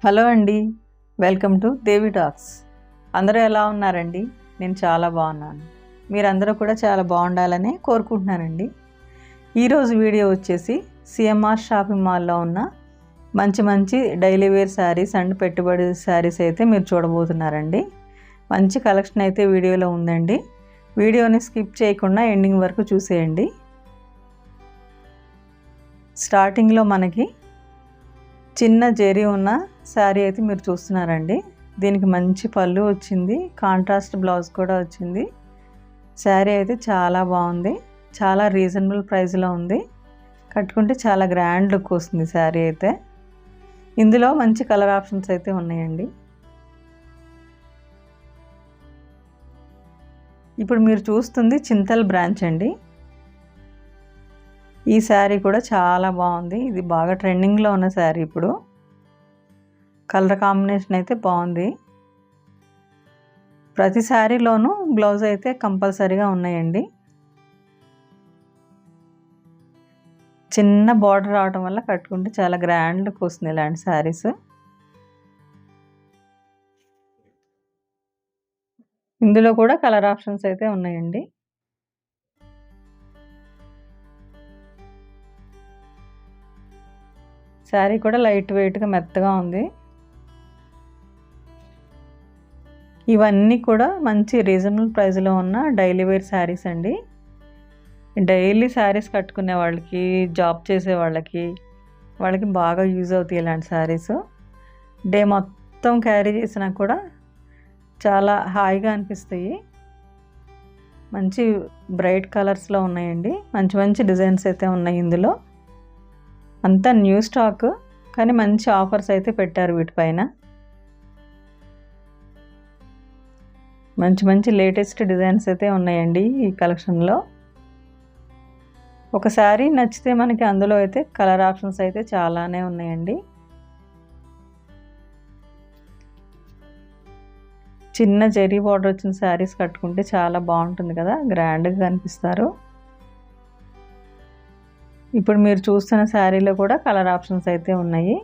Hello అండి, welcome to Devi talks. అందరూ ఎలా ఉన్నారండి? నేను చాలా బాగున్నాను. మీరందరూ కూడా చాలా బాగుండాలని కోరుకుంటున్నానండి. ఈరోజు వీడియో వచ్చేసి సిఎంఆర్ షాపింగ్ మాల్లో ఉన్న మంచి మంచి డైలీ వేర్ శారీస్ అండ్ పెట్టుబడి శారీస్ అయితే మీరు చూడబోతున్నారండి. మంచి కలెక్షన్ అయితే వీడియోలో ఉందండి. వీడియోని స్కిప్ చేయకుండా ఎండింగ్ వరకు చూసేయండి. స్టార్టింగ్లో మనకి చిన్న జెరీ ఉన్న శారీ అయితే మీరు చూస్తున్నారండి. దీనికి మంచి పళ్ళు వచ్చింది, కాంట్రాస్ట్ బ్లౌజ్ కూడా వచ్చింది. శారీ అయితే చాలా బాగుంది, చాలా రీజనబుల్ ప్రైస్లో ఉంది. కట్టుకుంటే చాలా గ్రాండ్ లుక్ వస్తుంది శారీ అయితే. ఇందులో మంచి కలర్ ఆప్షన్స్ అయితే ఉన్నాయండి. ఇప్పుడు మీరు చూస్తుంది చింతల్ బ్రాంచ్ అండి. ఈ శారీ కూడా చాలా బాగుంది. ఇది బాగా ట్రెండింగ్లో ఉన్న శారీ. ఇప్పుడు కలర్ కాంబినేషన్ అయితే బాగుంది. ప్రతి శారీలోనూ బ్లౌజ్ అయితే కంపల్సరీగా ఉన్నాయండి. చిన్న బార్డర్ రావడం వల్ల కట్టుకుంటే చాలా గ్రాండ్ లుక్ వస్తుంది ఇలాంటి శారీస్. ఇందులో కూడా కలర్ ఆప్షన్స్ అయితే ఉన్నాయండి. శారీ కూడా లైట్ వెయిట్గా మెత్తగా ఉంది. ఇవన్నీ కూడా మంచి రీజనబుల్ ప్రైస్లో ఉన్న డైలీ వేర్ శారీస్ అండి. డైలీ శారీస్ కట్టుకునే వాళ్ళకి, జాబ్ చేసే వాళ్ళకి బాగా యూజ్ అవుతాయి ఇలాంటి శారీస్. డే మొత్తం క్యారీ చేసినా కూడా చాలా హాయిగా అనిపిస్తాయి. మంచి బ్రైట్ కలర్స్లో ఉన్నాయండి. మంచి మంచి డిజైన్స్ అయితే ఉన్నాయి ఇందులో. అంతా న్యూ స్టాక్, కానీ మంచి ఆఫర్స్ అయితే పెట్టారు వీటిపైన. మంచి మంచి లేటెస్ట్ డిజైన్స్ అయితే ఉన్నాయండి ఈ కలెక్షన్లో. ఒక శారీ నచ్చితే మనకి అందులో అయితే కలర్ ఆప్షన్స్ అయితే చాలానే ఉన్నాయండి. చిన్న జెరీ బార్డర్ వచ్చిన శారీస్ కట్టుకుంటే చాలా బాగుంటుంది కదా, గ్రాండ్గా కనిపిస్తారు. ఇప్పుడు మీరు చూస్తున్న శారీలో కూడా కలర్ ఆప్షన్స్ అయితే ఉన్నాయి.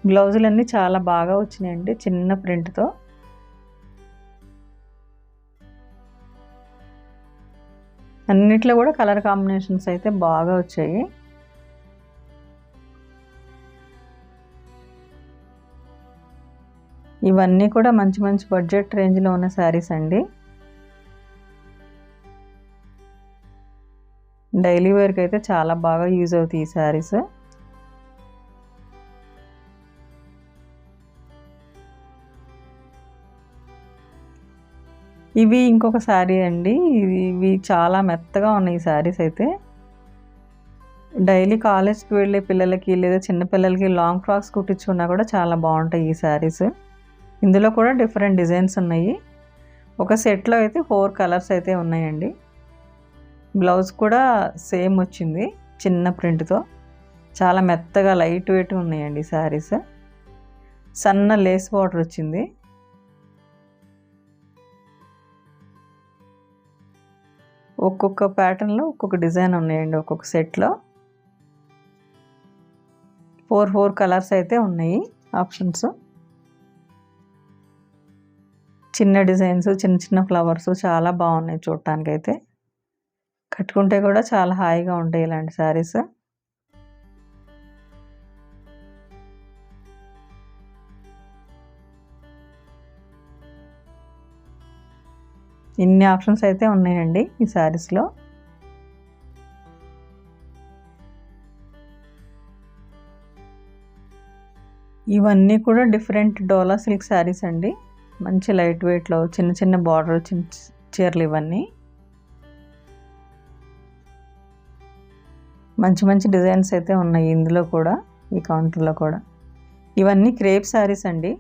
బ్లౌజులన్నీ చాలా బాగా వచ్చినాయండి, చిన్న ప్రింట్తో. అన్నిట్లో కూడా కలర్ కాంబినేషన్స్ అయితే బాగా వచ్చాయి. ఇవన్నీ కూడా మంచి మంచి బడ్జెట్ రేంజ్లో ఉన్న శారీస్ అండి. డైలీ వేర్కి అయితే చాలా బాగా యూజ్ అవుతాయి ఈ శారీస్. ఇవి ఇంకొక శారీ అండి. ఇవి చాలా మెత్తగా ఉన్నాయి ఈ శారీస్ అయితే. డైలీ కాలేజ్కి వెళ్ళే పిల్లలకి లేదా చిన్నపిల్లలకి లాంగ్ ఫ్రాక్స్ కుట్టించుకున్నా కూడా చాలా బాగుంటాయి ఈ శారీస్. ఇందులో కూడా డిఫరెంట్ డిజైన్స్ ఉన్నాయి. ఒక సెట్లో అయితే 4 కలర్స్ అయితే ఉన్నాయండి. బ్లౌజ్ కూడా సేమ్ వచ్చింది, చిన్న ప్రింట్తో. చాలా మెత్తగా లైట్ వెయిట్ ఉన్నాయండి ఈ శారీస్. సన్న లేస్ బార్డర్ వచ్చింది. ఒక్కొక్క ప్యాటర్న్లో ఒక్కొక్క డిజైన్ ఉన్నాయండి. ఒక్కొక్క సెట్లో 4 కలర్స్ అయితే ఉన్నాయి ఆప్షన్స్. చిన్న డిజైన్స్, చిన్న చిన్న ఫ్లవర్స్ చాలా బాగున్నాయి చూడటానికి అయితే. కట్టుకుంటే కూడా చాలా హాయిగా ఉంటాయి ఇలాంటి శారీస్. ఇన్ని ఆప్షన్స్ అయితే ఉన్నాయండి ఈ శారీస్లో. ఇవన్నీ కూడా డిఫరెంట్ డోలా సిల్క్ శారీస్ అండి. మంచి లైట్ వెయిట్లో చిన్న చిన్న బార్డర్ వచ్చిన చీరలు ఇవన్నీ. మంచి మంచి డిజైన్స్ అయితే ఉన్నాయి ఇందులో కూడా, ఈ కౌంటర్లో కూడా. ఇవన్నీ క్రేప్ శారీస్ అండి.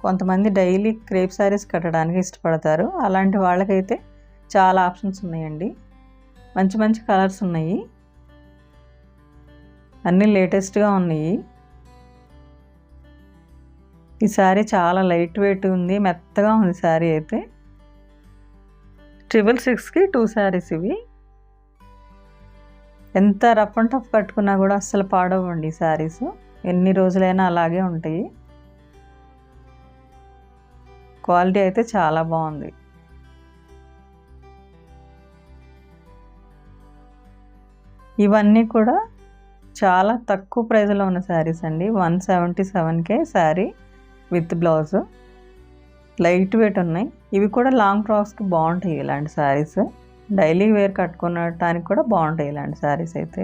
కొంతమంది డైలీ క్రేప్ శారీస్ కట్టడానికి ఇష్టపడతారు. అలాంటి వాళ్ళకైతే చాలా ఆప్షన్స్ ఉన్నాయండి. మంచి మంచి కలర్స్ ఉన్నాయి, అన్నీ లేటెస్ట్గా ఉన్నాయి. ఈ శారీ చాలా లైట్ వెయిట్ ఉంది, మెత్తగా ఉంది శారీ అయితే. 666కి 2 శారీస్ ఇవి. ఎంత రఫ్ అండ్ టఫ్ కట్టుకున్నా కూడా అస్సలు పాడవండి శారీస్, ఎన్ని రోజులైనా అలాగే ఉంటాయి. క్వాలిటీ అయితే చాలా బాగుంది. ఇవన్నీ కూడా చాలా తక్కువ ప్రైస్లో ఉన్న శారీస్ అండి. 177కే sari with blouse. Light weight ఉన్నాయి. ఇవి కూడా లాంగ్ ఫ్రాక్స్కి బాగుంటాయి ఇలాంటి శారీస్. డైలీ వేర్ కట్టుకోవటానికి కూడా బాగుంటాయి ఇలాంటి శారీస్ అయితే.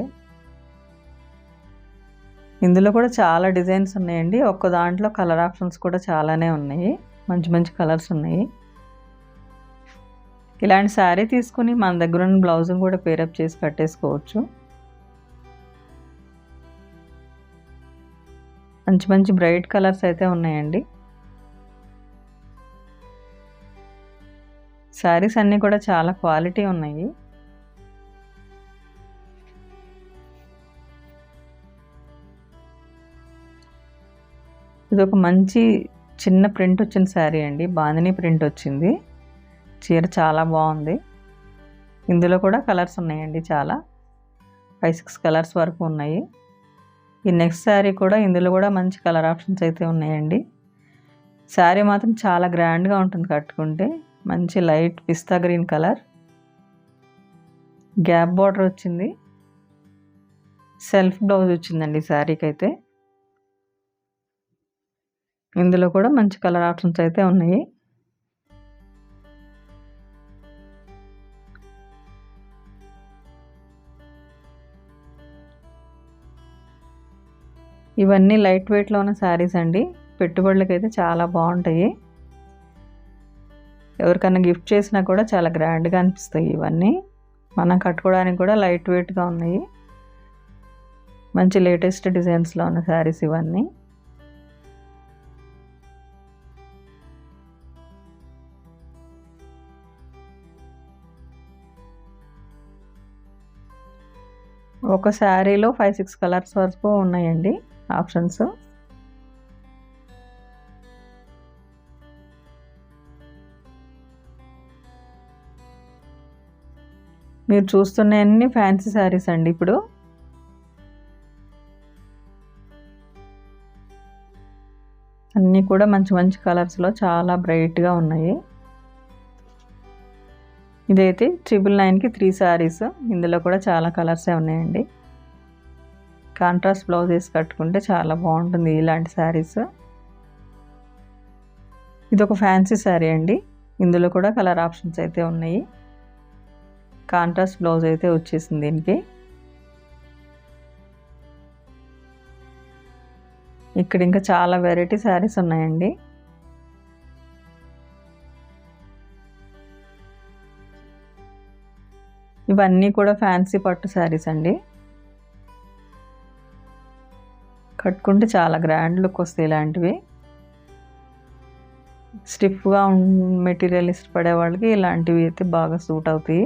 ఇందులో కూడా చాలా డిజైన్స్ ఉన్నాయండి. ఒక్క దాంట్లో కలర్ ఆప్షన్స్ కూడా చాలానే ఉన్నాయి. మంచి మంచి కలర్స్ ఉన్నాయి. ఇలాంటి శారీ తీసుకుని మన దగ్గర ఉన్న బ్లౌజ్ని కూడా పేరప్ చేసి కట్టేసుకోవచ్చు. మంచి మంచి బ్రైట్ కలర్స్ అయితే ఉన్నాయండి. శారీస్ అన్నీ కూడా చాలా క్వాలిటీ ఉన్నాయి. ఇది ఒక మంచి చిన్న ప్రింట్ వచ్చిన శారీ అండి. బాందిని ప్రింట్ వచ్చింది. చీర చాలా బాగుంది. ఇందులో కూడా కలర్స్ ఉన్నాయండి. చాలా 5-6 కలర్స్ వరకు ఉన్నాయి. ఈ నెక్స్ట్ శారీ కూడా ఇందులో కూడా మంచి కలర్ ఆప్షన్స్ అయితే ఉన్నాయండి. శారీ మాత్రం చాలా గ్రాండ్గా ఉంటుంది కట్టుకుంటే. మంచి లైట్ పిస్తా గ్రీన్ కలర్, గ్యాప్ బార్డర్ వచ్చింది, సెల్ఫ్ బ్లౌజ్ వచ్చిందండి శారీకి అయితే. ఇందులో కూడా మంచి కలర్ ఆప్షన్స్ అయితే ఉన్నాయి. ఇవన్నీ లైట్ వెయిట్లో ఉన్న శారీస్ అండి. పెట్టుబడులకైతే చాలా బాగుంటాయి. ఎవరికైనా గిఫ్ట్ చేసినా కూడా చాలా గ్రాండ్గా అనిపిస్తాయి. ఇవన్నీ మనం కట్టుకోవడానికి కూడా లైట్ వెయిట్గా ఉన్నాయి. మంచి లేటెస్ట్ డిజైన్స్లో ఉన్న శారీస్ ఇవన్నీ. ఒక శారీలో 5-6 కలర్స్ వరకు ఉన్నాయండి ఆప్షన్స్. మీరు చూస్తున్నవన్నీ ఫ్యాన్సీ శారీస్ అండి. ఇప్పుడు అన్నీ కూడా మంచి మంచి కలర్స్లో చాలా బ్రైట్గా ఉన్నాయి. ఇదైతే 999కి 3 శారీస్. ఇందులో కూడా చాలా కలర్సే ఉన్నాయండి. కాంట్రాస్ట్ బ్లౌజ్ వేసి కట్టుకుంటే చాలా బాగుంటుంది ఇలాంటి శారీస్. ఇది ఒక ఫ్యాన్సీ శారీ అండి. ఇందులో కూడా కలర్ ఆప్షన్స్ అయితే ఉన్నాయి. కాంట్రాస్ట్ బ్లౌజ్ అయితే వచ్చేసింది దీనికి. ఇక్కడ ఇంకా చాలా వెరైటీ శారీస్ ఉన్నాయండి. ఇవన్నీ కూడా ఫ్యాన్సీ పట్టు శారీస్ అండి. కట్టుకుంటే చాలా గ్రాండ్ లుక్ వస్తాయి ఇలాంటివి. స్టిఫ్గా మెటీరియల్ ఇష్టపడే వాళ్ళకి ఇలాంటివి అయితే బాగా సూట్ అవుతాయి.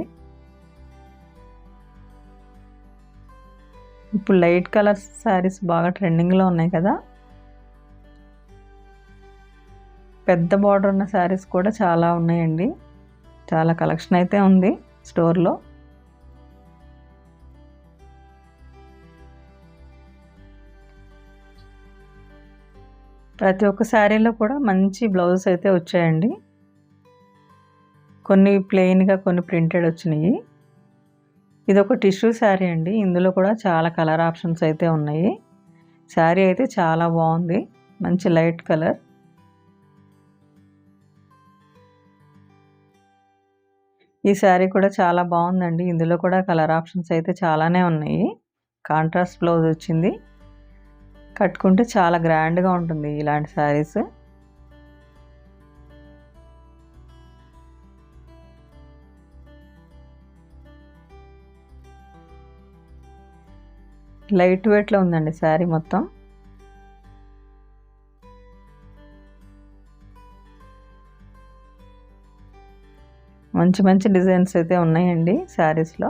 ఇప్పుడు లైట్ కలర్ శారీస్ బాగా ట్రెండింగ్లో ఉన్నాయి కదా. పెద్ద బార్డర్ ఉన్న శారీస్ కూడా చాలా ఉన్నాయండి. చాలా కలెక్షన్ అయితే ఉంది స్టోర్లో. ప్రతి ఒక్క శారీలో కూడా మంచి బ్లౌజెస్ అయితే వచ్చాయండి. కొన్ని ప్లెయిన్గా, కొన్ని ప్రింటెడ్ వచ్చినాయి. ఇది ఒక టిష్యూ శారీ అండి. ఇందులో కూడా చాలా కలర్ ఆప్షన్స్ అయితే ఉన్నాయి. శారీ అయితే చాలా బాగుంది. మంచి లైట్ కలర్. ఈ శారీ కూడా చాలా బాగుందండి. ఇందులో కూడా కలర్ ఆప్షన్స్ అయితే చాలానే ఉన్నాయి. కాంట్రాస్ట్ బ్లౌజ్ వచ్చింది. కట్టుకుంటే చాలా గ్రాండ్గా ఉంటుంది ఇలాంటి శారీస్. లైట్ వెయిట్లో ఉందండి శారీ మొత్తం. మంచి మంచి డిజైన్స్ అయితే ఉన్నాయండి శారీస్లో.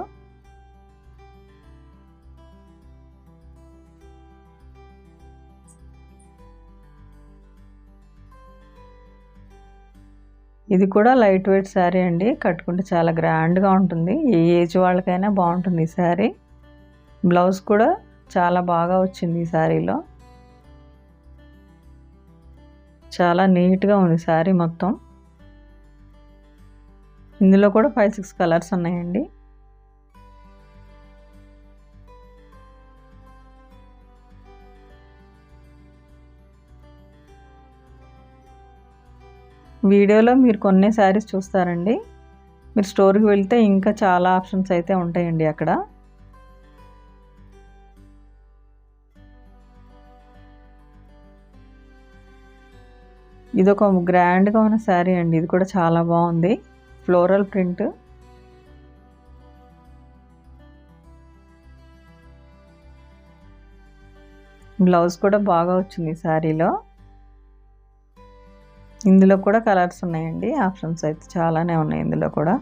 ఇది కూడా లైట్ వెయిట్ శారీ అండి. కట్టుకుంటే చాలా గ్రాండ్గా ఉంటుంది. ఏ ఏజ్ వాళ్ళకైనా బాగుంటుంది ఈ శారీ. బ్లౌజ్ కూడా చాలా బాగా వచ్చింది ఈ శారీలో. చాలా నీట్గా ఉంది శారీ మొత్తం. ఇందులో కూడా 5-6 కలర్స్ ఉన్నాయండి. వీడియోలో మీరు కొన్నే శారీస్ చూస్తారండి. మీరు స్టోర్కి వెళ్తే ఇంకా చాలా ఆప్షన్స్ అయితే ఉంటాయండి అక్కడ. ఇదొక గ్రాండ్గా ఉన్న శారీ అండి. ఇది కూడా చాలా బాగుంది. Floral print. బ్లౌజ్ కూడా బాగా వచ్చింది శారీలో. ఇందులో కూడా కలర్స్ ఉన్నాయండి. ఆప్షన్స్ అయితే చాలానే ఉన్నాయి ఇందులో కూడా.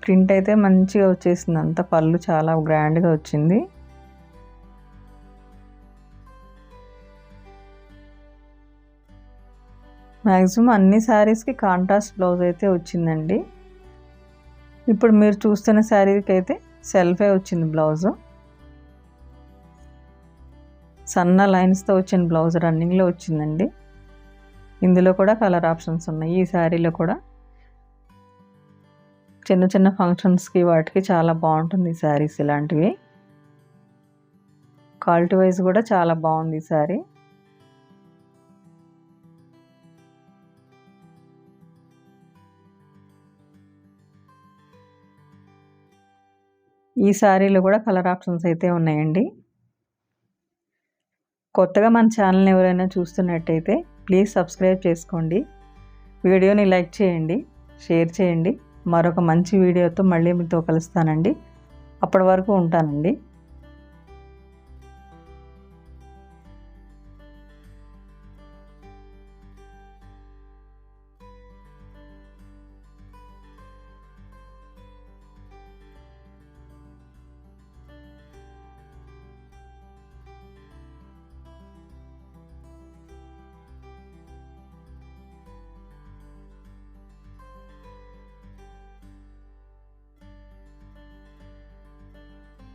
ప్రింట్ అయితే మంచిగా వచ్చేసింది. అంతా పళ్ళు చాలా గ్రాండ్గా వచ్చింది. మ్యాక్సిమం అన్ని శారీస్కి కాంట్రాస్ట్ బ్లౌజ్ అయితే వచ్చిందండి. ఇప్పుడు మీరు చూస్తున్న శారీకి అయితే సెల్ఫే వచ్చింది బ్లౌజు. సన్న లైన్స్తో వచ్చిన బ్లౌజ్ రన్నింగ్లో వచ్చిందండి. ఇందులో కూడా కలర్ ఆప్షన్స్ ఉన్నాయి. ఈ శారీలో కూడా చిన్న చిన్న ఫంక్షన్స్కి వాటికి చాలా బాగుంటుంది ఈ శారీస్ ఇలాంటివి. క్వాలిటీ వైజ్ కూడా చాలా బాగుంది ఈ శారీ. ఈ శారీలో కూడా కలర్ ఆప్షన్స్ అయితే ఉన్నాయండి. కొత్తగా మన ఛానల్ని ఎవరైనా చూస్తున్నట్టయితే ప్లీజ్ సబ్స్క్రైబ్ చేసుకోండి. వీడియోని లైక్ చేయండి, షేర్ చేయండి. మరొక మంచి వీడియోతో మళ్ళీ మీతో కలుస్తానండి. అప్పటి వరకు ఉంటానండి.